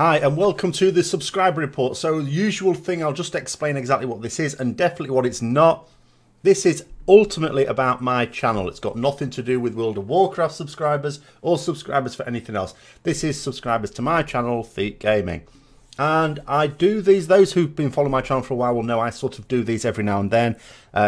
Hi and welcome to the subscriber report. So the usual thing, I'll just explain exactly what this is and definitely what it's not. This is ultimately about my channel. It's got nothing to do with World of Warcraft subscribers or subscribers for anything else. This is subscribers to my channel, Thete Gaming. And I do these, those who've been following my channel for a while will know I sort of do these every now and then,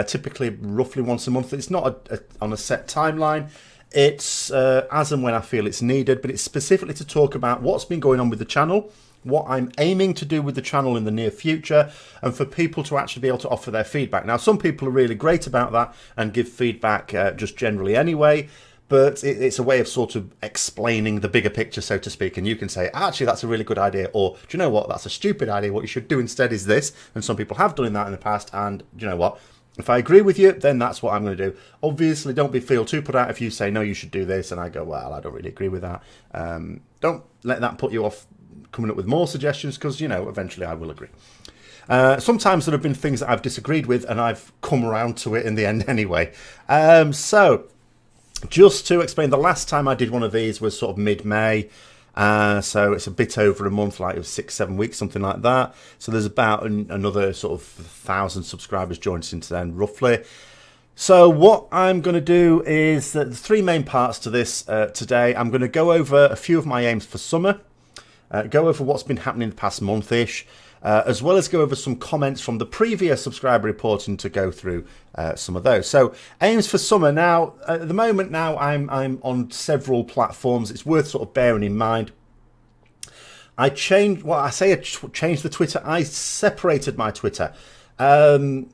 typically roughly once a month. It's not on a set timeline. It's as and when I feel it's needed, but it's specifically to talk about what's been going on with the channel, what I'm aiming to do with the channel in the near future, and for people to actually be able to offer their feedback. Now, some people are really great about that and give feedback just generally anyway, but it's a way of sort of explaining the bigger picture, so to speak, and you can say, actually, that's a really good idea, or do you know what, that's a stupid idea, what you should do instead is this, and some people have done that in the past, and do you know what? If I agree with you, then that's what I'm going to do. Obviously, don't feel too put out if you say, no, you should do this. And I go, well, I don't really agree with that. Don't let that put you off coming up with more suggestions because, you know, eventually I will agree. Sometimes there have been things that I've disagreed with and I've come around to it in the end anyway. So just to explain, the last time I did one of these was sort of mid-May. So it's a bit over a month, like it was 6-7 weeks, something like that. So there's about another sort of 1,000 subscribers joined since then, roughly. So what I'm going to do is there's three main parts to this today. I'm going to go over a few of my aims for summer, go over what's been happening the past month-ish, as well as go over some comments from the previous subscriber report and to go through some of those. So aims for summer. Now, at the moment now, I'm on several platforms. It's worth sort of bearing in mind. I changed, well, I say I changed the Twitter. I separated my Twitter. I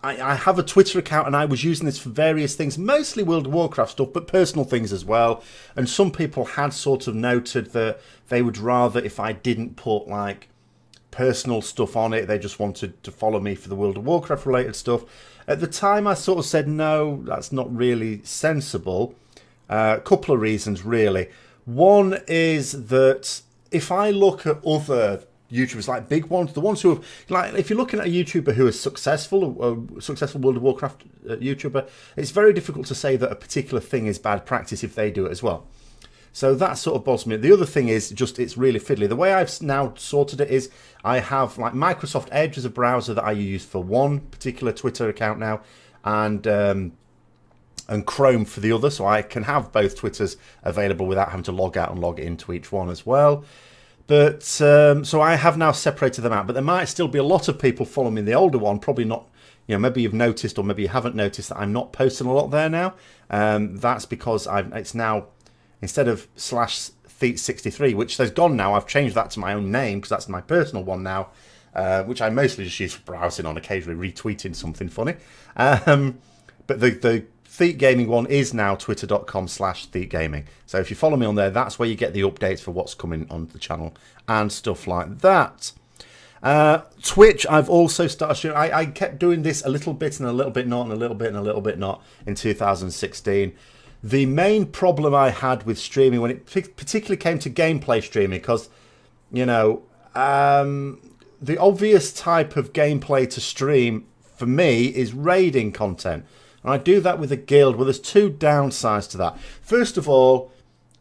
have a Twitter account and I was using this for various things, mostly World of Warcraft stuff, but personal things as well. And some people had sort of noted that they would rather if I didn't put like personal stuff on it. They just wanted to follow me for the World of Warcraft related stuff. At the time I sort of said no, that's not really sensible. A couple of reasons really. One is that if I look at other YouTubers, like big ones, the ones who have, like, if you're looking at a YouTuber who is successful, a successful World of Warcraft YouTuber, it's very difficult to say that a particular thing is bad practice if they do it as well. So that sort of bothers me. The other thing is just it's really fiddly. The way I've now sorted it is I have like Microsoft Edge as a browser that I use for one particular Twitter account now, and Chrome for the other, so I can have both Twitters available without having to log out and log into each one as well. But so I have now separated them out, but there might still be a lot of people following me in the older one, probably not, you know, maybe you've noticed or maybe you haven't noticed that I'm not posting a lot there now. That's because it's now, instead of /Thete63, which has gone now, I've changed that to my own name because that's my personal one now, which I mostly just use for browsing on, occasionally retweeting something funny. But the Thete Gaming one is now twitter.com/TheteGaming. So if you follow me on there, that's where you get the updates for what's coming on the channel and stuff like that. Twitch, I've also started. I kept doing this a little bit and a little bit not, and a little bit and a little bit not in 2016. The main problem I had with streaming, when it particularly came to gameplay streaming, because, you know, the obvious type of gameplay to stream for me is raiding content. And I do that with a guild. Well, there's two downsides to that. First of all,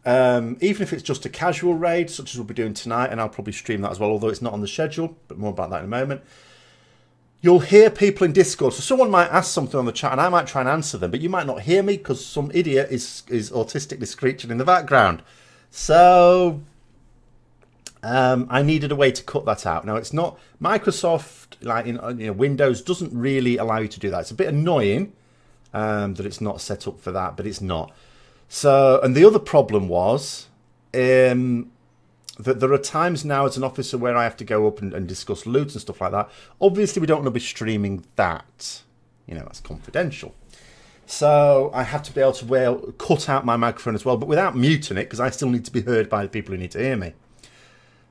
even if it's just a casual raid, such as we'll be doing tonight, and I'll probably stream that as well, although it's not on the schedule, but more about that in a moment. You'll hear people in Discord. So someone might ask something on the chat and I might try and answer them, but you might not hear me because some idiot is autistically screeching in the background. So I needed a way to cut that out. Now, it's not Microsoft, like in Windows doesn't really allow you to do that. It's a bit annoying that it's not set up for that, but it's not. So, and the other problem was that there are times now as an officer where I have to go up and discuss loot and stuff like that. Obviously, we don't want to be streaming that. You know, that's confidential. So I have to be able to cut out my microphone as well, but without muting it, because I still need to be heard by the people who need to hear me.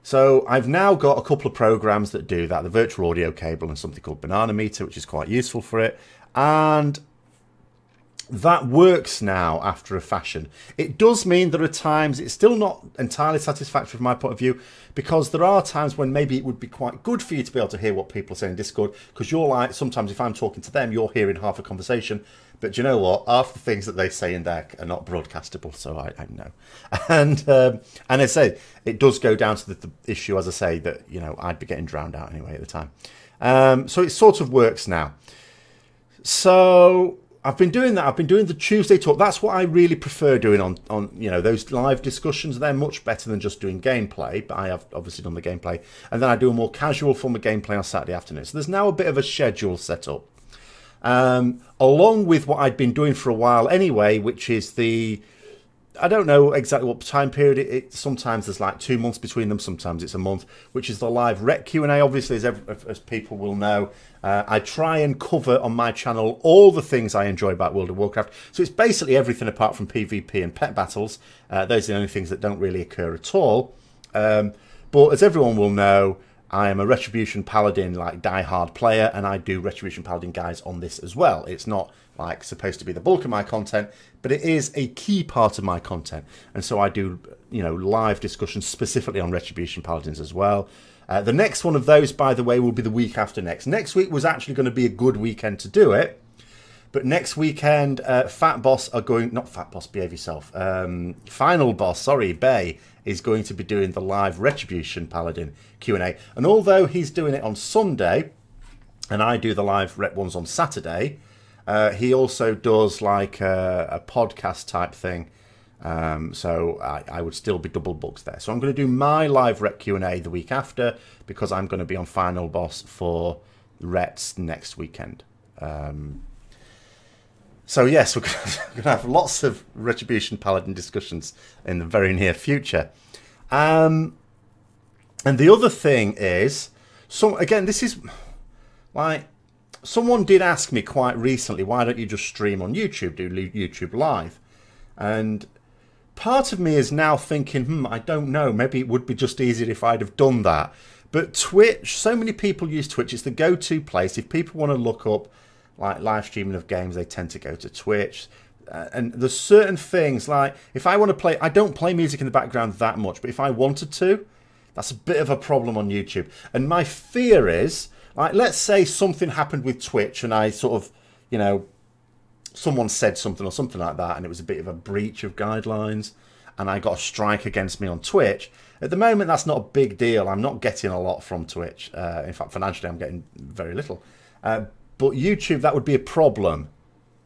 So I've now got a couple of programs that do that. The virtual audio cable and something called Banana Meter, which is quite useful for it. And that works now after a fashion. It does mean there are times it's still not entirely satisfactory from my point of view, because there are times when maybe it would be quite good for you to be able to hear what people are saying in Discord, because you're like, sometimes if I'm talking to them, you're hearing half a conversation. But do you know what? Half the things that they say in there are not broadcastable, so I know. And I say it does go down to the issue, as I say, that I'd be getting drowned out anyway at the time. So it sort of works now. So I've been doing that. I've been doing the Tuesday talk. That's what I really prefer doing on those live discussions. They're much better than just doing gameplay, but I have obviously done the gameplay. And then I do a more casual form of gameplay on Saturday afternoon. So there's now a bit of a schedule set up. Along with what I'd been doing for a while anyway, which is I don't know exactly what time period sometimes there's like 2 months between them, sometimes it's a month, which is the live rec Q&A. Obviously, as people will know, I try and cover on my channel all the things I enjoy about World of Warcraft. So it's basically everything apart from PvP and pet battles. Those are the only things that don't really occur at all. But as everyone will know, I am a Retribution Paladin, like die-hard player, and I do Retribution Paladin guides on this as well. It's not like supposed to be the bulk of my content, but it is a key part of my content. And so I do, live discussions specifically on Retribution Paladins as well. The next one of those, by the way, will be the week after next. Next week was actually going to be a good weekend to do it. But next weekend, Fat Boss are going... Not Fat Boss, behave yourself. Final Boss, sorry, Bay, is going to be doing the live Retribution Paladin Q&A. And although he's doing it on Sunday, and I do the live Rep ones on Saturday, he also does like a podcast type thing. So I would still be double booked there. So I'm going to do my live Rep Q&A the week after, because I'm going to be on Final Boss for Rets next weekend. So yes, we're going to have lots of Retribution Paladin discussions in the very near future. And the other thing is, again, this is like, someone did ask me quite recently, why don't you just stream on YouTube, do YouTube Live? And part of me is now thinking, I don't know, maybe it would be just easier if I'd have done that. But Twitch, so many people use Twitch, it's the go-to place. If people want to look up like live streaming of games, they tend to go to Twitch. And there's certain things, like if I want to play, I don't play music in the background that much, but if I wanted to, that's a bit of a problem on YouTube. And my fear is, like, let's say something happened with Twitch and I sort of, someone said something or something like that, and it was a bit of a breach of guidelines, and I got a strike against me on Twitch. At the moment, that's not a big deal. I'm not getting a lot from Twitch. In fact, financially, I'm getting very little. But YouTube, that would be a problem.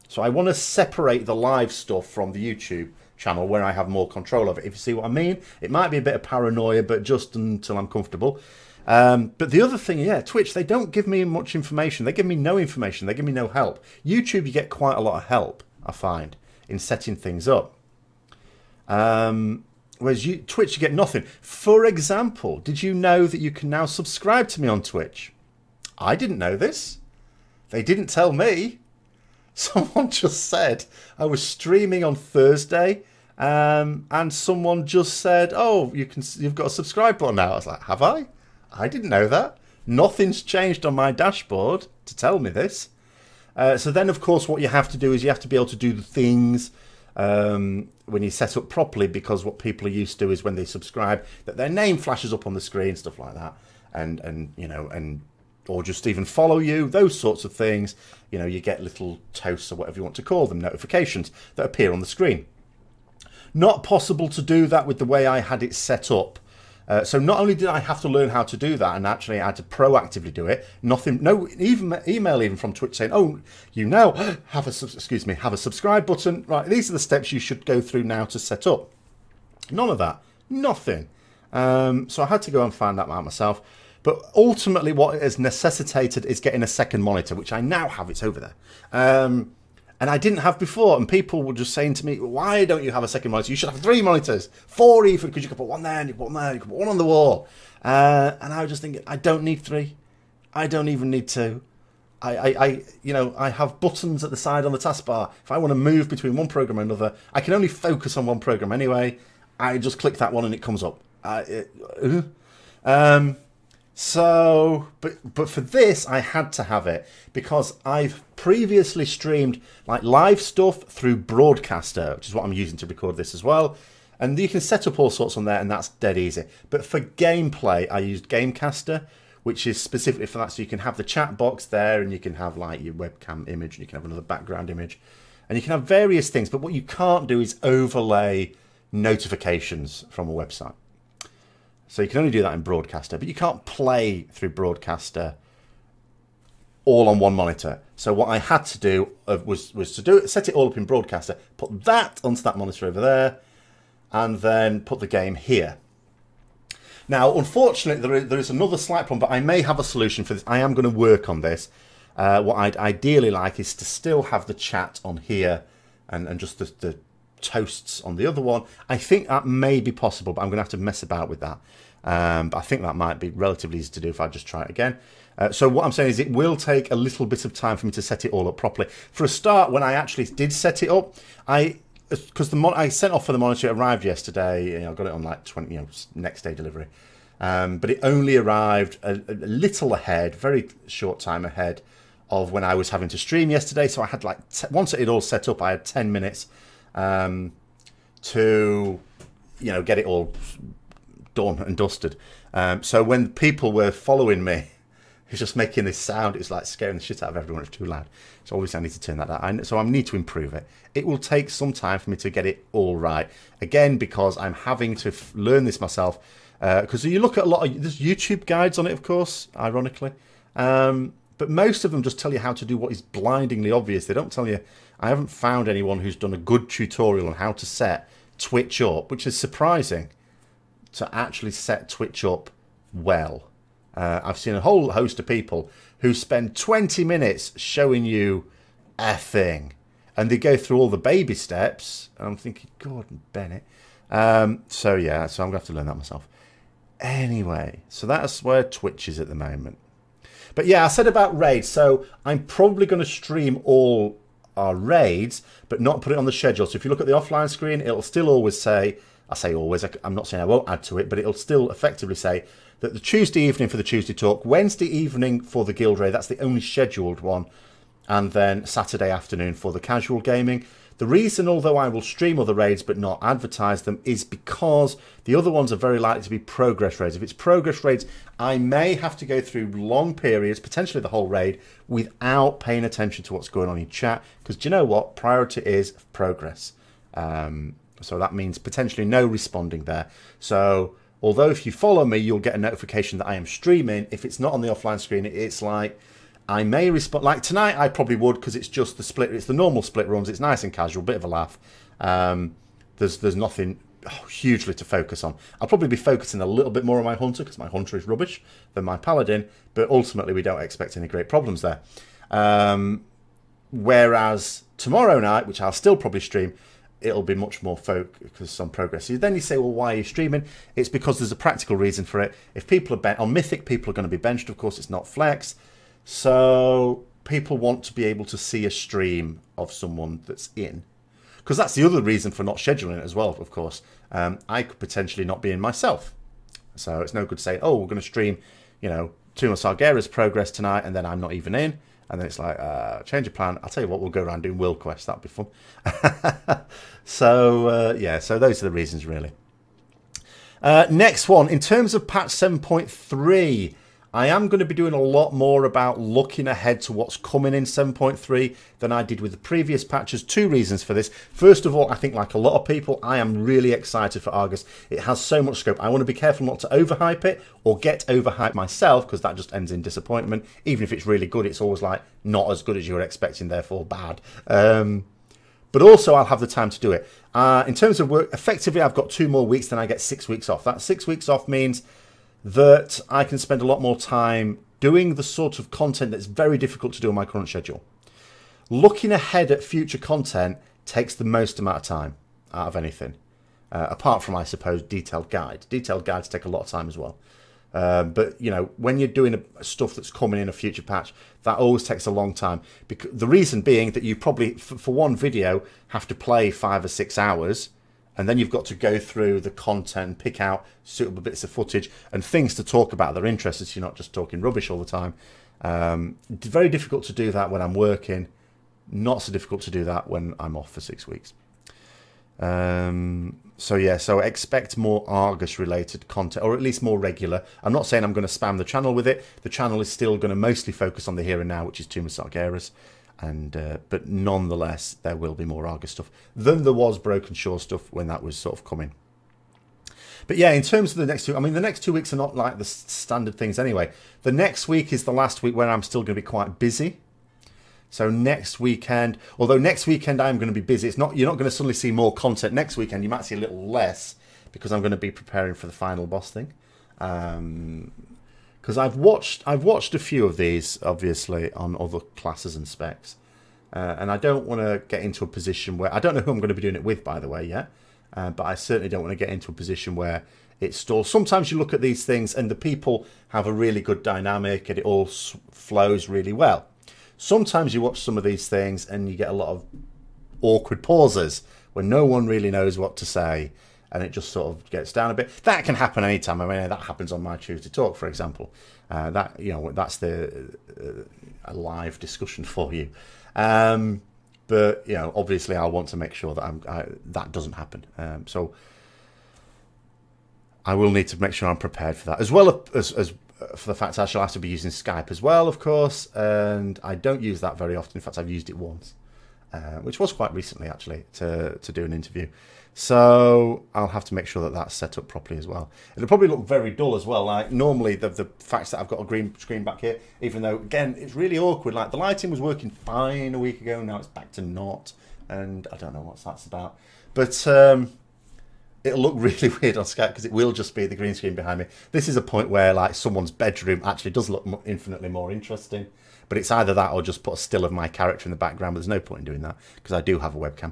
So I want to separate the live stuff from the YouTube channel where I have more control of it, if you see what I mean. It might be a bit of paranoia, but just until I'm comfortable. But the other thing, Twitch, they don't give me much information. They give me no information. They give me no help. YouTube, you get quite a lot of help, I find, in setting things up. Whereas Twitch, you get nothing. For example, did you know that you can now subscribe to me on Twitch? I didn't know this. They didn't tell me. Someone just said I was streaming on Thursday, and someone just said, "Oh, you've got a subscribe button now." I was like, "Have I? I didn't know that. Nothing's changed on my dashboard to tell me this." So then, of course, what you have to do is you have to be able to do the things when you set up properly, because what people are used to is when they subscribe that their name flashes up on the screen, stuff like that, and or just even follow you, those sorts of things. You get little toasts or whatever you want to call them, notifications that appear on the screen. Not possible to do that with the way I had it set up. So not only did I have to learn how to do that, and actually I had to proactively do it. No email even from Twitch saying, "Oh, you now have a subscribe button. Right, these are the steps you should go through now to set up." None of that, nothing. So I had to go and find that out myself. But ultimately, what it has necessitated is getting a second monitor, which I now have. It's over there. And I didn't have before. And people were just saying to me, "Why don't you have a second monitor? You should have 3 monitors, 4 even, because you could put one there and you put one there, you could put one on the wall." And I was just thinking, I don't need 3. I don't even need 2. I have buttons at the side on the taskbar. If I want to move between one program and another, I can only focus on one program anyway. I just click that one and it comes up. So, but for this, I had to have it because I've previously streamed like live stuff through Broadcaster, which is what I'm using to record this as well. And you can set up all sorts on there, and that's dead easy. But for gameplay, I used Gamecaster, which is specifically for that. So you can have the chat box there, and you can have like your webcam image, and you can have another background image, and you can have various things. But what you can't do is overlay notifications from a website. So you can only do that in Broadcaster, but you can't play through Broadcaster all on one monitor. So what I had to do was to do it, set it all up in Broadcaster, put that onto that monitor over there, and then put the game here. Now, unfortunately, there is another slight problem, but I may have a solution for this. I am going to work on this. What I'd ideally like is to still have the chat on here and just the toasts on the other one. I think that may be possible, but I'm going to have to mess about with that. But I think that might be relatively easy to do if I just try it again. So what I'm saying is it will take a little bit of time for me to set it all up properly. For a start, when I actually did set it up, because I sent off for the monitor, it arrived yesterday. I got it on like 20, next day delivery. But it only arrived a little ahead, very short time ahead of when I was having to stream yesterday. So I had like, once it had all set up, I had 10 minutes to, get it all done and dusted. So when people were following me, it was just making this sound. It was like scaring the shit out of everyone. It was too loud. So obviously I need to turn that down. So I need to improve it. It will take some time for me to get it all right. Again, because I'm having to learn this myself. Because you look at a lot of, there's YouTube guides on it, of course, ironically. But most of them just tell you how to do what is blindingly obvious. They don't tell you, I haven't found anyone who's done a good tutorial on how to set Twitch up, which is surprising, to actually set Twitch up well. I've seen a whole host of people who spend 20 minutes showing you a thing, and they go through all the baby steps, and I'm thinking, Gordon Bennett. So yeah, so I'm going to have to learn that myself. Anyway, so that's where Twitch is at the moment. But yeah, I said about raids, so I'm probably going to stream all our raids, but not put it on the schedule. So if you look at the offline screen, it'll still always say, I say always, I'm not saying I won't add to it, but it'll still effectively say that the Tuesday evening for the Tuesday talk, Wednesday evening for the guild raid, that's the only scheduled one, and then Saturday afternoon for the casual gaming. The reason, although I will stream other raids but not advertise them, is because the other ones are very likely to be progress raids. If it's progress raids, I may have to go through long periods, potentially the whole raid, without paying attention to what's going on in chat. Because do you know what? Priority is progress. So that means potentially no responding there. So although if you follow me, you'll get a notification that I am streaming. If it's not on the offline screen, it's like I may respond. Like tonight, I probably would, because it's just the split. It's the normal split runs. It's nice and casual, bit of a laugh. There's nothing hugely to focus on. I'll probably be focusing a little bit more on my hunter, because my hunter is rubbish, than my paladin. But ultimately, we don't expect any great problems there. Whereas tomorrow night, which I'll still probably stream, it'll be much more focused on progress. Then you say, well, why are you streaming? It's because there's a practical reason for it. If people are on Mythic, people are going to be benched. Of course, it's not Flex. So people want to be able to see a stream of someone that's in. Because that's the other reason for not scheduling it as well, of course. I could potentially not be in myself. So it's no good saying, oh, we're going to stream, Tomb of Sargera's progress tonight, and then I'm not even in. And then it's like, change of plan. I'll tell you what, we'll go around doing World Quest. That'd be fun. So, yeah, so those are the reasons, really. Next one, in terms of patch 7.3, I am going to be doing a lot more about looking ahead to what's coming in 7.3 than I did with the previous patches. Two reasons for this. First of all, I think like a lot of people, I am really excited for Argus. It has so much scope. I want to be careful not to overhype it or get overhyped myself, because that just ends in disappointment. Even if it's really good, it's always like not as good as you were expecting, therefore bad. But also I'll have the time to do it. In terms of work, effectively I've got 2 more weeks, then I get 6 weeks off. That 6 weeks off means that I can spend a lot more time doing the sort of content that's very difficult to do on my current schedule. Looking ahead at future content takes the most amount of time out of anything, apart from, I suppose, detailed guides. Detailed guides take a lot of time as well. But, when you're doing stuff that's coming in a future patch, that always takes a long time. Because the reason being that you probably, for one video, have to play 5 or 6 hours, and then you've got to go through the content, pick out suitable bits of footage and things to talk about that are interesting, so you're not just talking rubbish all the time. Very difficult to do that when I'm working, not so difficult to do that when I'm off for 6 weeks. So yeah, so expect more Argus related content, or at least more regular. I'm not saying I'm going to spam the channel with it. The channel is still going to mostly focus on the here and now, which is Tomb of Sargeras. And but nonetheless, there will be more Argus stuff than there was Broken Shore stuff when that was sort of coming. But yeah, in terms of the next two, I mean, the next 2 weeks are not like the standard things anyway. The next week is the last week where I'm still going to be quite busy. So next weekend, although next weekend I'm going to be busy, you're not going to suddenly see more content next weekend. You might see a little less because I'm going to be preparing for the final boss thing. Because I've watched a few of these, obviously, on other classes and specs, and I don't want to get into a position where I don't know who I'm going to be doing it with, by the way, yet. But I certainly don't want to get into a position where it stalls. Sometimes you look at these things and the people have a really good dynamic and it all flows really well. Sometimes you watch some of these things and you get a lot of awkward pauses when no one really knows what to say, and it just sort of gets down a bit. That can happen anytime. I mean, that happens on my Tuesday Talk, for example. That, you know, that's a live discussion for you. But you know, obviously, I want to make sure that that doesn't happen. So I will need to make sure I'm prepared for that, as well as for the fact I shall have to be using Skype as well, of course. And I don't use that very often. In fact, I've used it once, which was quite recently actually, to do an interview. So I'll have to make sure that that's set up properly as well. It'll probably look very dull as well. Like normally the fact that I've got a green screen back here, even though again it's really awkward. Like the lighting was working fine a week ago, now it's back to not, and I don't know what that's about. But it'll look really weird on Skype because it will just be the green screen behind me. This is a point where like someone's bedroom actually does look infinitely more interesting. But it's either that or just put a still of my character in the background. But there's no point in doing that because I do have a webcam.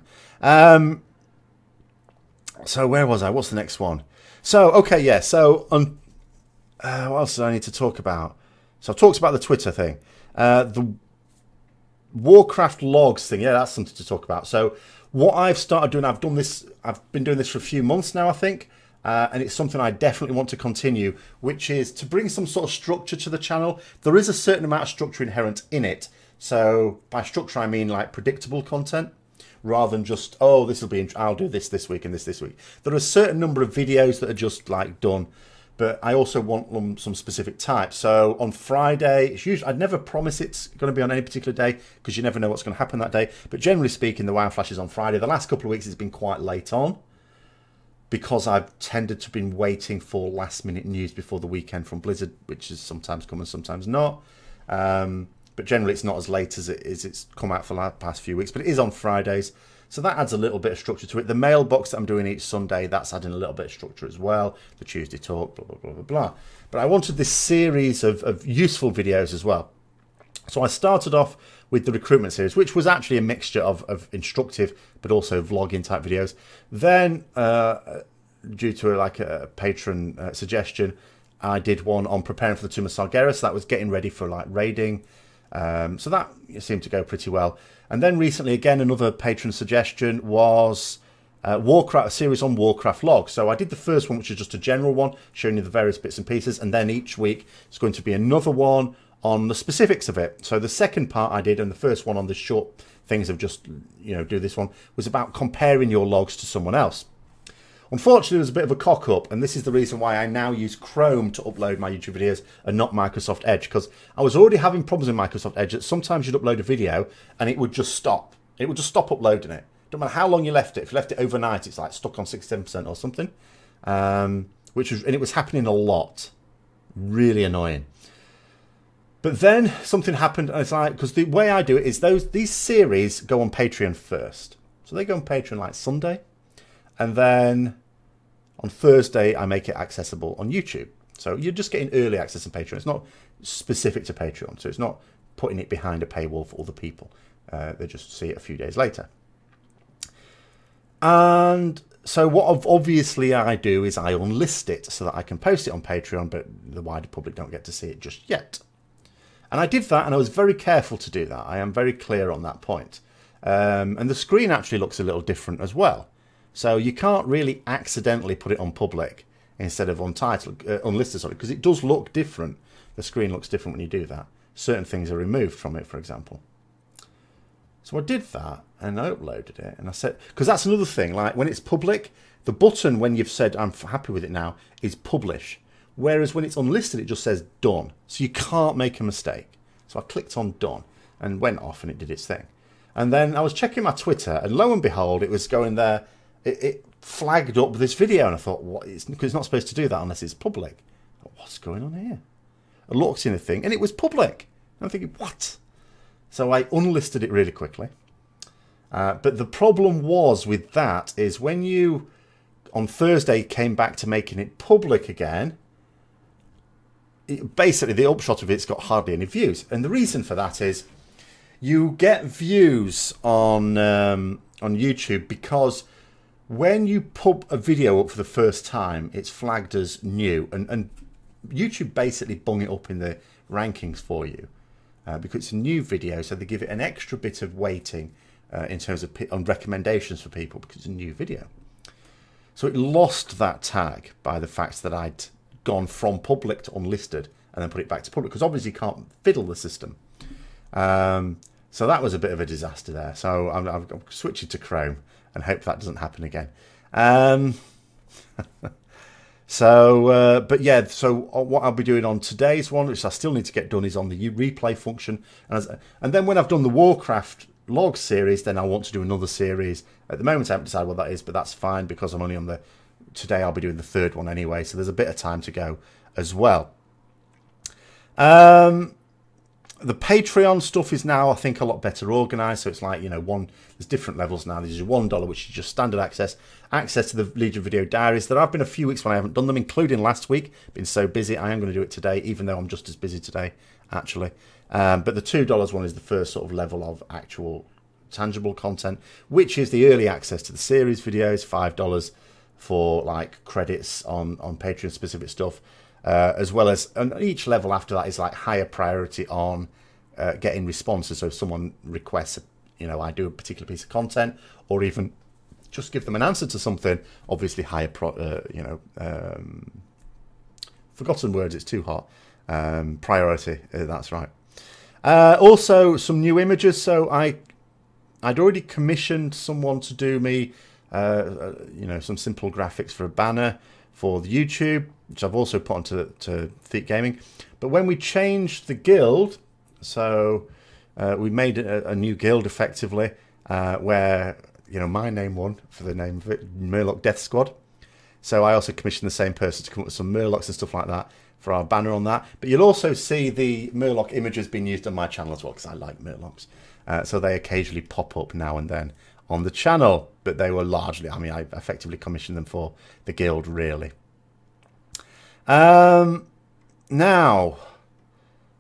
So where was I? What's the next one? So, okay, yeah. So what else do I need to talk about? So I've talked about the Twitter thing. The Warcraft logs thing. Yeah, that's something to talk about. So what I've started doing, I've been doing this for a few months now, I think. And it's something I definitely want to continue, which is to bring some sort of structure to the channel. There is a certain amount of structure inherent in it. So by structure, I mean like predictable content, rather than just, oh, this will be, I'll do this week and this week. There are a certain number of videos that are just like done, but I also want them some specific type. So on Friday, it's usually, I'd never promise it's going to be on any particular day because you never know what's going to happen that day. But generally speaking, the WoW Flash is on Friday. The last couple of weeks it's been quite late on because I've tended to have been waiting for last minute news before the weekend from Blizzard, which is sometimes come and sometimes not. But generally it's not as late as it's come out for the past few weeks, but it is on Fridays. So that adds a little bit of structure to it. The mailbox that I'm doing each Sunday, that's adding a little bit of structure as well. The Tuesday Talk, blah, blah, blah, blah, blah. But I wanted this series of useful videos as well. So I started off with the recruitment series, which was actually a mixture of instructive, but also vlogging type videos. Then, due to like a patron suggestion, I did one on preparing for the Tomb of Sargeras. So that was getting ready for like raiding. So that seemed to go pretty well. And then recently, again, another patron suggestion was Warcraft, a series on Warcraft logs. So I did the first one, which is just a general one, showing you the various bits and pieces. And then each week, it's going to be another one on the specifics of it. So the second part I did, and the first one on the short things of just, you know, do this one, was about comparing your logs to someone else. Unfortunately, there was a bit of a cock-up, and this is the reason why I now use Chrome to upload my YouTube videos and not Microsoft Edge, because I was already having problems with Microsoft Edge that sometimes you'd upload a video and it would just stop. It would just stop uploading it. Don't matter how long you left it. If you left it overnight, it's like stuck on 67% or something, and it was happening a lot. Really annoying. But then something happened, and it's like, because the way I do it is these series go on Patreon first. So they go on Patreon like Sunday. And then on Thursday, I make it accessible on YouTube. So you're just getting early access on Patreon. It's not specific to Patreon. So it's not putting it behind a paywall for other people. They just see it a few days later. And so what obviously I do is I unlist it so that I can post it on Patreon, but the wider public don't get to see it just yet. And I did that, and I was very careful to do that. I am very clear on that point. And the screen actually looks a little different as well. So you can't really accidentally put it on public instead of untitled, unlisted, sorry, because it does look different. The screen looks different when you do that. Certain things are removed from it, for example. So I did that and I uploaded it, and I said, because that's another thing, like when it's public, the button when you've said I'm happy with it now is publish, whereas when it's unlisted it just says done, so you can't make a mistake. So I clicked on done and went off and it did its thing. And then I was checking my Twitter and lo and behold it was going there, it flagged up this video, and I thought, what? Because it's not supposed to do that unless it's public. What's going on here? I looked in the thing and it was public. And I'm thinking, what? So I unlisted it really quickly. But the problem was with that is when you, on Thursday, came back to making it public again, basically the upshot of it's got hardly any views. And the reason for that is you get views on YouTube because when you put a video up for the first time, it's flagged as new. And YouTube basically bung it up in the rankings for you. Because it's a new video, so they give it an extra bit of weighting in terms of on recommendations for people because it's a new video. So it lost that tag by the fact that I'd gone from public to unlisted and then put it back to public, because obviously you can't fiddle the system. So that was a bit of a disaster there. So I'm switching to Chrome and hope that doesn't happen again. But yeah, so what I'll be doing on today's one, which I still need to get done, is on the replay function. And then when I've done the Warcraft log series, then I want to do another series. At the moment, I haven't decided what that is, but that's fine because I'm only on the... Today I'll be doing the third one anyway, so there's a bit of time to go as well. The Patreon stuff is now, I think, a lot better organised. So it's like, you know, there's different levels now. There's $1, which is just standard access to the Legion video diaries. There have been a few weeks when I haven't done them, including last week. Been so busy. I am going to do it today, even though I'm just as busy today, actually. But the $2 one is the first sort of level of actual tangible content, which is the early access to the series videos, $5 for like credits on Patreon specific stuff. As well as, and each level after that is like higher priority on getting responses. So if someone requests, you know, I do a particular piece of content, or even just give them an answer to something, obviously higher, forgotten words, it's too hot. Priority, that's right. Also, some new images. So I'd already commissioned someone to do me, some simple graphics for a banner for the YouTube, which I've also put onto Thete Gaming. But when we changed the guild, so we made a new guild effectively, where, you know, my name won for the name of it, Murloc Death Squad. So I also commissioned the same person to come up with some Murlocs and stuff like that for our banner on that. But you'll also see the Murloc images being used on my channel as well, because I like Murlocs. So they occasionally pop up now and then on the channel, but they were largely, I mean, I effectively commissioned them for the guild, really. Now,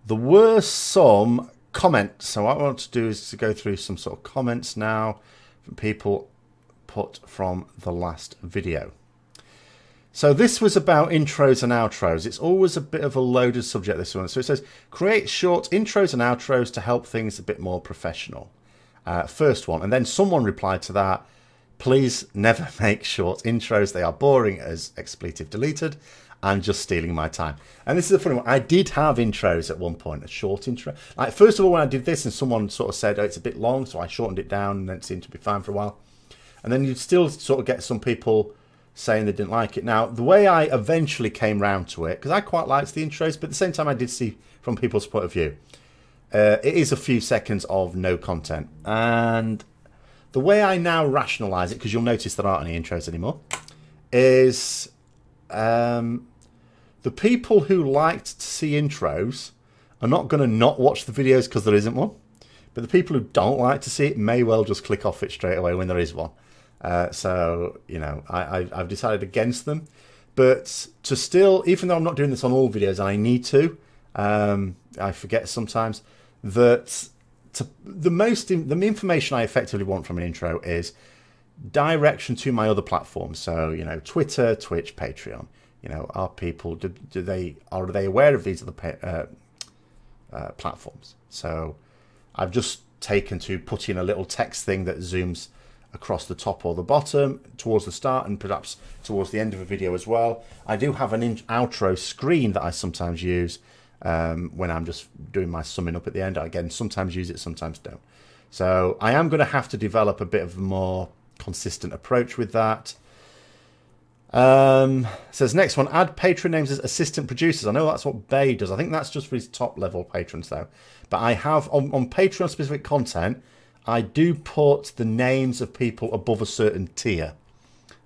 there were some comments. So what I want to do is to go through some sort of comments now from people put from the last video. So this was about intros and outros. It's always a bit of a loaded subject, this one. So it says, create short intros and outros to help things a bit more professional. First one. And then someone replied to that, please never make short intros. They are boring as expletive deleted and just stealing my time. And this is a funny one. I did have intros at one point, a short intro. Like, first of all, when I did this and someone sort of said, oh, it's a bit long, so I shortened it down and then it seemed to be fine for a while. And then you'd still sort of get some people saying they didn't like it. Now, the way I eventually came round to it, because I quite liked the intros, but at the same time I did see from people's point of view, it is a few seconds of no content. And the way I now rationalise it, because you'll notice there aren't any intros anymore, is the people who liked to see intros are not going to not watch the videos because there isn't one. But the people who don't like to see it may well just click off it straight away when there is one. So, you know, I've decided against them. But to still, even though I'm not doing this on all videos, and I need to, I forget sometimes, that the information I effectively want from an intro is direction to my other platforms. So, you know, Twitter, Twitch, Patreon. You know, are people, are they aware of these other platforms? So I've just taken to put in a little text thing that zooms across the top or the bottom, towards the start and perhaps towards the end of a video as well. I do have an outro screen that I sometimes use when I'm just doing my summing up at the end. I, again, sometimes use it, sometimes don't. So I am going to have to develop a bit of a more consistent approach with that. Says next one, add patron names as assistant producers. I know that's what Bay does. I think that's just for his top level patrons though. But I have on Patreon specific content, I do put the names of people above a certain tier,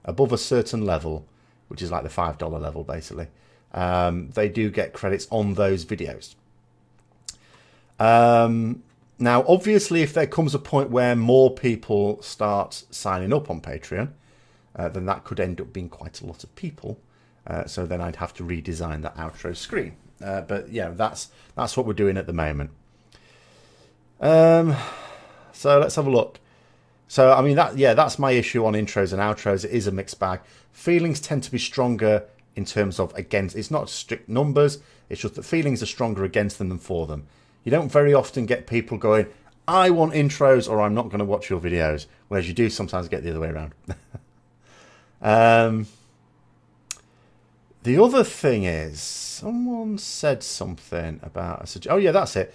above a certain level, which is like the $5 level basically. They do get credits on those videos. Now, obviously, if there comes a point where more people start signing up on Patreon, then that could end up being quite a lot of people. So then I'd have to redesign that outro screen. But yeah, that's what we're doing at the moment. So let's have a look. So I mean that's my issue on intros and outros. It is a mixed bag. Feelings tend to be stronger in terms of against. It's not strict numbers. It's just that feelings are stronger against them than for them. You don't very often get people going, I want intros or I'm not going to watch your videos. Whereas you do sometimes get the other way around. The other thing is, someone said something about... Oh, yeah, that's it.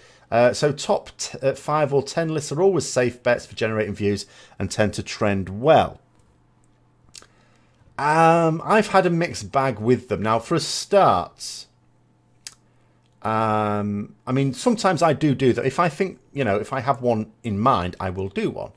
So top 5 or 10 lists are always safe bets for generating views and tend to trend well. I've had a mixed bag with them. Now, for a start, I mean, sometimes I do that. If I think, you know, if I have one in mind, I will do one.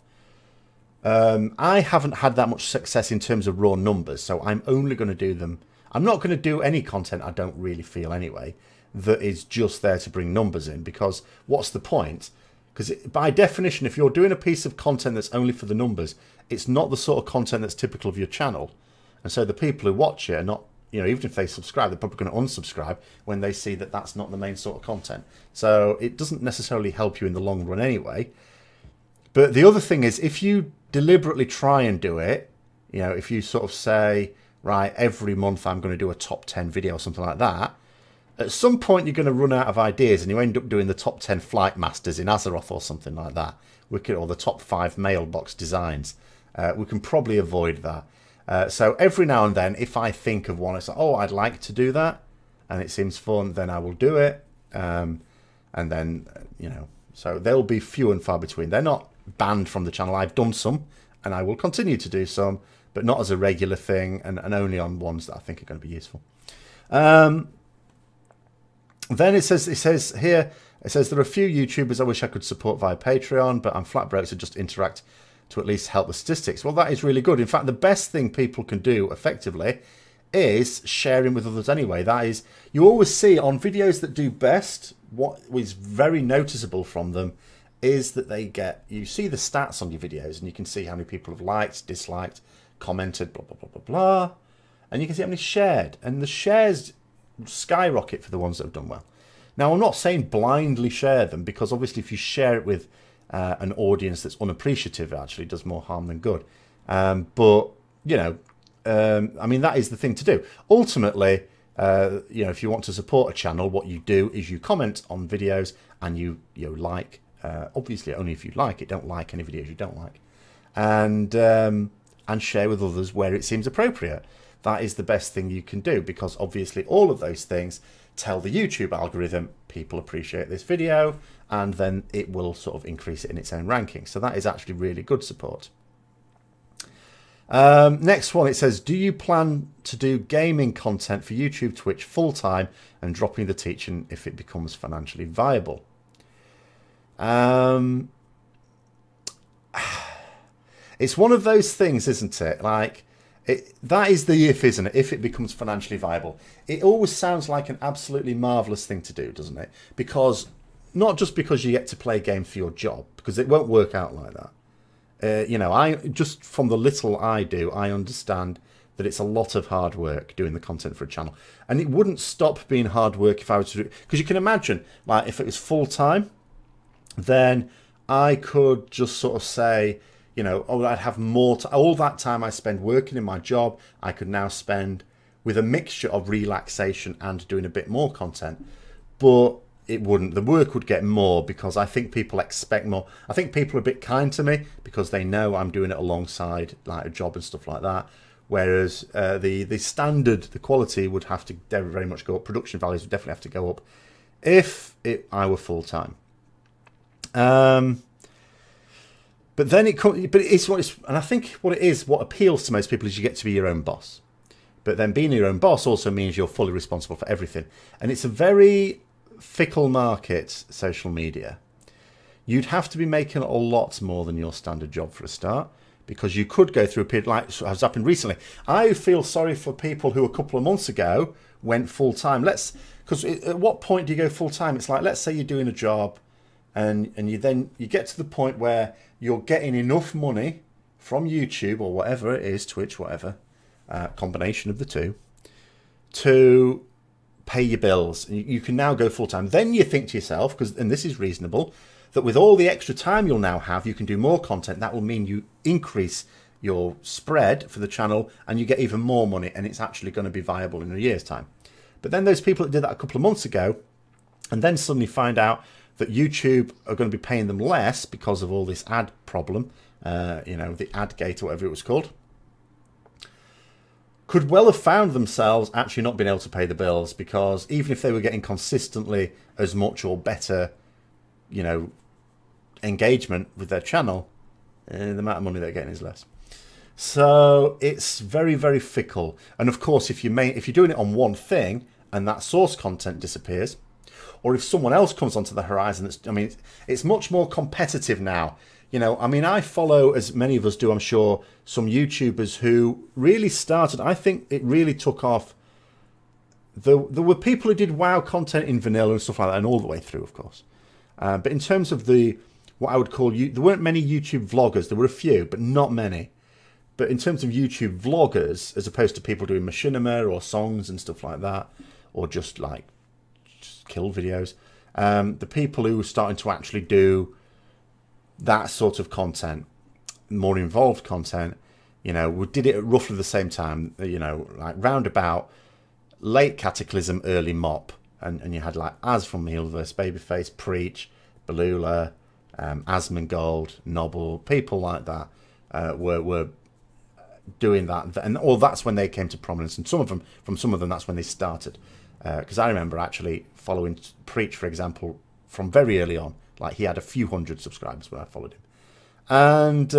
I haven't had that much success in terms of raw numbers, so I'm only going to do them. I'm not going to do any content I don't really feel anyway that is just there to bring numbers in, because what's the point? Because by definition, if you're doing a piece of content that's only for the numbers, it's not the sort of content that's typical of your channel. And so the people who watch it are not, you know, even if they subscribe, they're probably going to unsubscribe when they see that that's not the main sort of content. So it doesn't necessarily help you in the long run anyway. But the other thing is, if you deliberately try and do it, you know, if you sort of say, right, every month I'm going to do a top 10 video or something like that, at some point you're going to run out of ideas and you end up doing the top 10 flight masters in Azeroth or something like that. Or the top 5 mailbox designs. We can probably avoid that. So every now and then, if I think of one, it's like, oh, I'd like to do that, and it seems fun, then I will do it. And then, you know, so they'll be few and far between. They're not banned from the channel. I've done some, and I will continue to do some, but not as a regular thing, and only on ones that I think are going to be useful. Then it says here, it says there are a few YouTubers I wish I could support via Patreon, but I'm flat broke, so just interact to at least help the statistics. Well, that is really good. In fact, the best thing people can do effectively is sharing with others anyway. That is, you always see on videos that do best, what is very noticeable from them is that you see the stats on your videos and you can see how many people have liked, disliked, commented, blah, blah, blah, blah, blah. And you can see how many shared. And the shares skyrocket for the ones that have done well. Now, I'm not saying blindly share them, because obviously if you share it with an audience that's unappreciative, it actually does more harm than good. But, you know, I mean, that is the thing to do. Ultimately, you know, if you want to support a channel, what you do is you comment on videos and you like, obviously only if you like it, don't like any videos you don't like, and share with others where it seems appropriate. That is the best thing you can do, because obviously all of those things tell the YouTube algorithm people appreciate this video, and then it will sort of increase it in its own ranking. So that is actually really good support. Next one, it says, do you plan to do gaming content for YouTube, Twitch full-time and dropping the teaching if it becomes financially viable? It's one of those things, isn't it? Like, that is the if, isn't it? If it becomes financially viable. It always sounds like an absolutely marvellous thing to do, doesn't it? Because, not just because you get to play games for your job, because it won't work out like that. You know, just from the little I do, I understand that it's a lot of hard work doing the content for a channel. And it wouldn't stop being hard work if I was to do it. Because you can imagine, like, if it was full-time, then I could just sort of say, you know, oh, I'd have more all that time I spend working in my job, I could now spend with a mixture of relaxation and doing a bit more content. But it wouldn't. The work would get more because I think people expect more. I think people are a bit kind to me because they know I'm doing it alongside like a job and stuff like that. Whereas the standard, the quality would have to very much go up. Production values would definitely have to go up if I were full time. But then it's what it's, and I think what it is, what appeals to most people is you get to be your own boss. But then being your own boss also means you're fully responsible for everything. And it's a very fickle market, social media. You'd have to be making a lot more than your standard job for a start, because you could go through a period like has happened recently. I feel sorry for people who a couple of months ago went full time. Because at what point do you go full time? It's like, let's say you're doing a job and you get to the point where you're getting enough money from YouTube or whatever it is, Twitch, whatever, combination of the two, to pay your bills. And you can now go full time. Then you think to yourself, and this is reasonable, that with all the extra time you'll now have, you can do more content. That will mean you increase your spread for the channel and you get even more money, and it's actually going to be viable in a year's time. But then those people that did that a couple of months ago and then suddenly find out that YouTube are going to be paying them less because of all this ad problem, the ad gate or whatever it was called, could well have found themselves actually not being able to pay the bills, because even if they were getting consistently as much or better, engagement with their channel, the amount of money they're getting is less. So it's very, very fickle. And of course, if you're doing it on one thing and that source content disappears, or if someone else comes onto the horizon, it's much more competitive now. I follow, as many of us do, I'm sure, some YouTubers who really started, I think it really took off. There were people who did WoW content in vanilla and stuff like that, and all the way through, of course. But in terms of what I would call, there weren't many YouTube vloggers. There were a few, but not many. But in terms of YouTube vloggers, as opposed to people doing machinima or songs and stuff like that, or just kill videos, the people who were starting to actually do that sort of content, more involved content, we did it at roughly the same time, like roundabout late Cataclysm, early Mop, and you had like Az from Healverse, Babyface, Preach, Balula, Asmongold, Nobble, people like that were doing that, and that's when they came to prominence. And some of them, that's when they started. Because I remember actually following Preach, for example, from very early on. Like, he had a few hundred subscribers when I followed him, and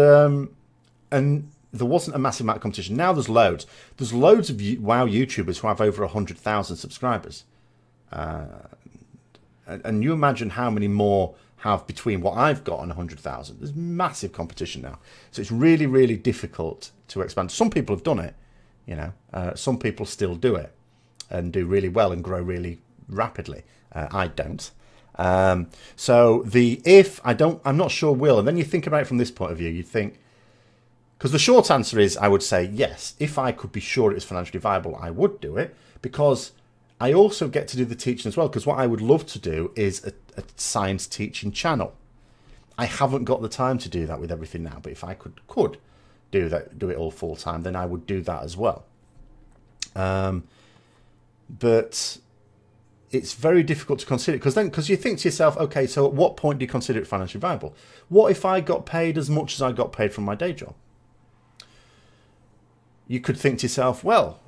there wasn't a massive amount of competition. Now there's loads. There's loads of WoW YouTubers who have over 100,000 subscribers, and you imagine how many more have between what I've got and 100,000. There's massive competition now, so it's really, really difficult to expand. Some people have done it, some people still do it and do really well and grow really rapidly. I don't. I'm not sure will. And then you think about it from this point of view, you think, because the short answer is, I would say yes. If I could be sure it was financially viable, I would do it, because I also get to do the teaching as well. Because what I would love to do is a science teaching channel. I haven't got the time to do that with everything now, but if I could do it all full time, then I would do that as well. But it's very difficult to consider, because you think to yourself, okay, so at what point do you consider it financially viable? What if I got paid as much as I got paid from my day job? You could think to yourself, well,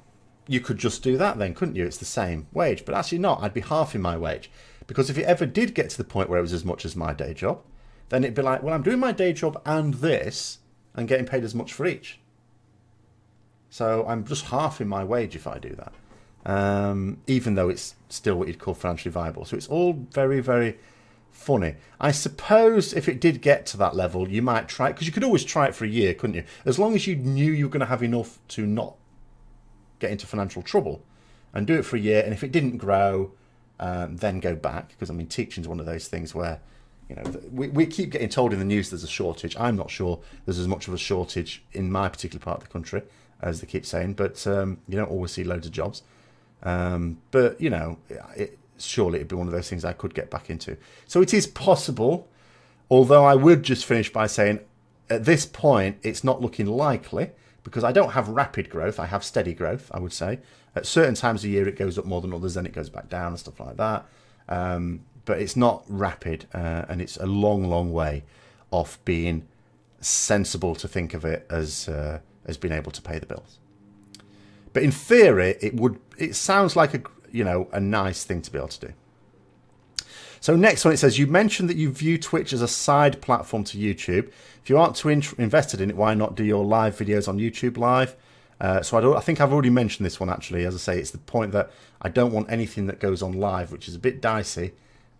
you could just do that then, couldn't you? It's the same wage. But actually not. I'd be halving my wage. Because if it ever did get to the point where it was as much as my day job, then it'd be like, well, I'm doing my day job and this and getting paid as much for each. So I'm just halving my wage if I do that. Even though it's still what you'd call financially viable. So it's all very, very funny. I suppose if it did get to that level, you might try it, because you could always try it for a year, couldn't you? As long as you knew you were going to have enough to not get into financial trouble, and do it for a year. And if it didn't grow, then go back, because teaching is one of those things where, we keep getting told in the news there's a shortage. I'm not sure there's as much of a shortage in my particular part of the country as they keep saying, but you don't always see loads of jobs. But surely it'd be one of those things I could get back into. So it is possible, although I would just finish by saying at this point it's not looking likely, because I don't have rapid growth. I have steady growth, I would say. At certain times of the year it goes up more than others, then it goes back down and stuff like that. but it's not rapid, and it's a long way off being sensible to think of it as being able to pay the bills. But in theory, it sounds like a nice thing to be able to do. So next one, it says, you mentioned that you view Twitch as a side platform to YouTube. If you aren't too invested in it, why not do your live videos on YouTube Live? So I think I've already mentioned this one, actually. As I say, it's the point that I don't want anything that goes on live, which is a bit dicey,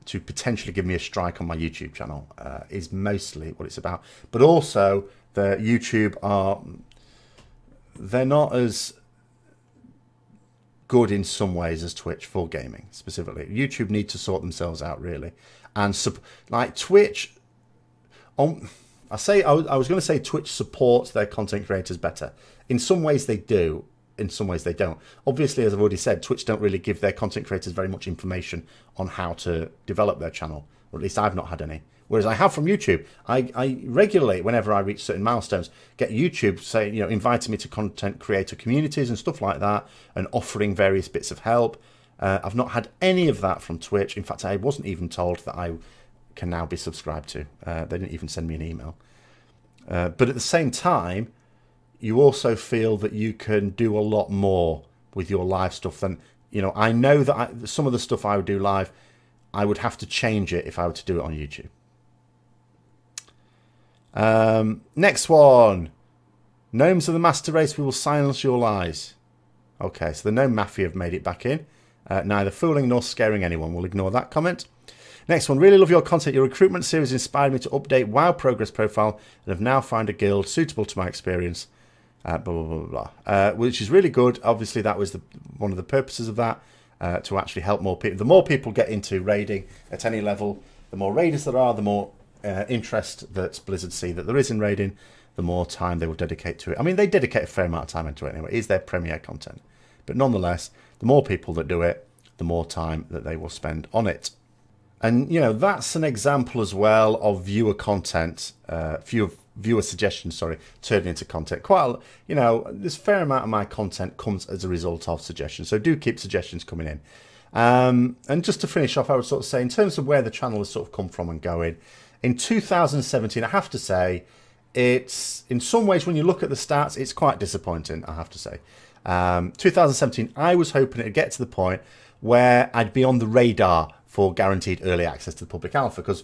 to potentially give me a strike on my YouTube channel, is mostly what it's about. But also, the YouTube they're not as good in some ways as Twitch for gaming, specifically. YouTube need to sort themselves out, really. And like Twitch, I was going to say Twitch supports their content creators better. In some ways they do, in some ways they don't. Obviously, as I've already said, Twitch don't really give their content creators very much information on how to develop their channel, or at least I've not had any. Whereas I have from YouTube. I regularly, whenever I reach certain milestones, get YouTube saying, inviting me to content creator communities and stuff like that, and offering various bits of help. I've not had any of that from Twitch. In fact, I wasn't even told that I can now be subscribed to. They didn't even send me an email. But at the same time, you also feel that you can do a lot more with your live stuff than, I know that some of the stuff I would do live, I would have to change it if I were to do it on YouTube. Next one. Gnomes of the Master Race, we will silence your lies. Okay, so the Gnome Mafia have made it back in. Neither fooling nor scaring anyone. We'll ignore that comment. Next one. Really love your content. Your recruitment series inspired me to update WoW progress profile and have now found a guild suitable to my experience. Blah, blah, blah, blah. Which is really good. Obviously, that was one of the purposes of that, to actually help more people. The more people get into raiding at any level, the more raiders there are, the more interest that Blizzard see that there is in raiding, the more time they will dedicate to it. I mean, they dedicate a fair amount of time into it anyway. It is their premier content. But nonetheless, the more people that do it, the more time that they will spend on it. And, that's an example as well of viewer content, viewer suggestions, turning into content. This fair amount of my content comes as a result of suggestions. So do keep suggestions coming in. And just to finish off, I would sort of say, in terms of where the channel has sort of come from and going, in 2017, I have to say, it's, in some ways, when you look at the stats, it's quite disappointing, I have to say. 2017, I was hoping it'd get to the point where I'd be on the radar for guaranteed early access to the public alpha, because,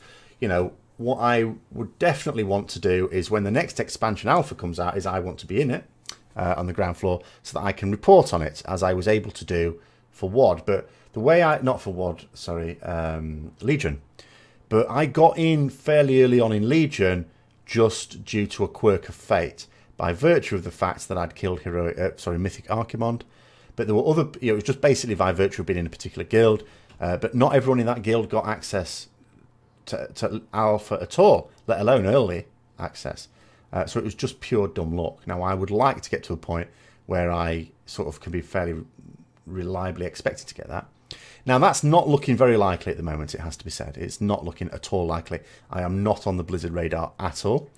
what I would definitely want to do is when the next expansion alpha comes out, is I want to be in it on the ground floor so that I can report on it, as I was able to do for WoD. But the way not for WoD, sorry, Legion. But I got in fairly early on in Legion just due to a quirk of fate, by virtue of the fact that I'd killed Mythic Archimond. But there were other, it was just basically by virtue of being in a particular guild. But not everyone in that guild got access to alpha at all, let alone early access. So it was just pure dumb luck. Now, I would like to get to a point where I sort of can be fairly reliably expected to get that. Now, that's not looking very likely at the moment, it has to be said. It's not looking at all likely. I am not on the Blizzard radar at all.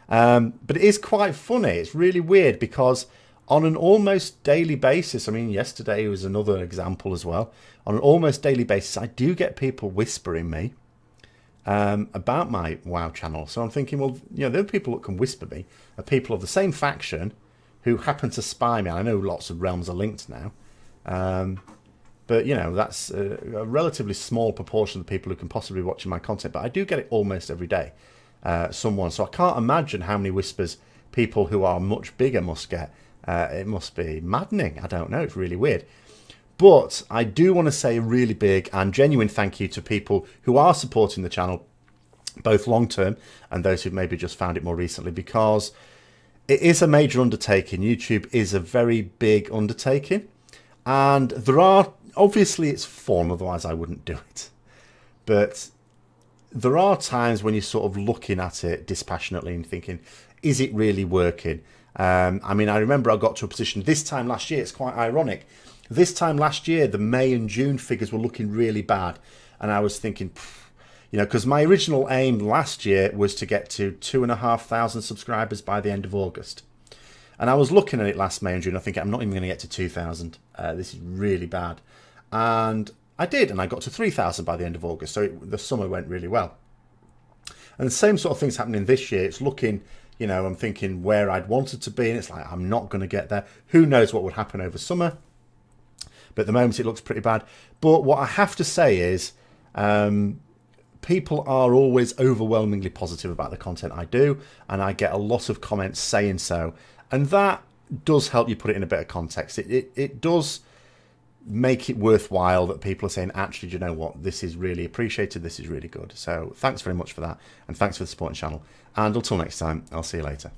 But it is quite funny. It's really weird because on an almost daily basis, I mean, yesterday was another example as well. On an almost daily basis, I do get people whispering me about my WoW channel. So I'm thinking, well, the people that can whisper me are people of the same faction who happen to spy me. I know lots of realms are linked now. But, that's a relatively small proportion of the people who can possibly be watching my content. But I do get it almost every day, someone. So I can't imagine how many whispers people who are much bigger must get. It must be maddening. I don't know. It's really weird. But I do want to say a really big and genuine thank you to people who are supporting the channel, both long-term and those who've maybe just found it more recently, because it is a major undertaking. YouTube is a very big undertaking. And there are, obviously it's fun, otherwise I wouldn't do it. But there are times when you're sort of looking at it dispassionately and thinking, is it really working? I mean, I remember I got to a position this time last year, it's quite ironic. This time last year, the May and June figures were looking really bad. And I was thinking, because my original aim last year was to get to 2,500 subscribers by the end of August. And I was looking at it last May and June, I think I'm not even going to get to 2,000. This is really bad. And I did, and I got to 3,000 by the end of August. So the summer went really well. And the same sort of thing's happening this year. It's looking, you know, I'm thinking where I'd wanted to be, and it's like, I'm not going to get there. Who knows what would happen over summer? But at the moment, it looks pretty bad. But what I have to say is, people are always overwhelmingly positive about the content I do, and I get a lot of comments saying so. And that does help you put it in a bit of context. It does make it worthwhile that people are saying, actually, do you know what? This is really appreciated. This is really good. So thanks very much for that. And thanks for the support channel. And until next time, I'll see you later.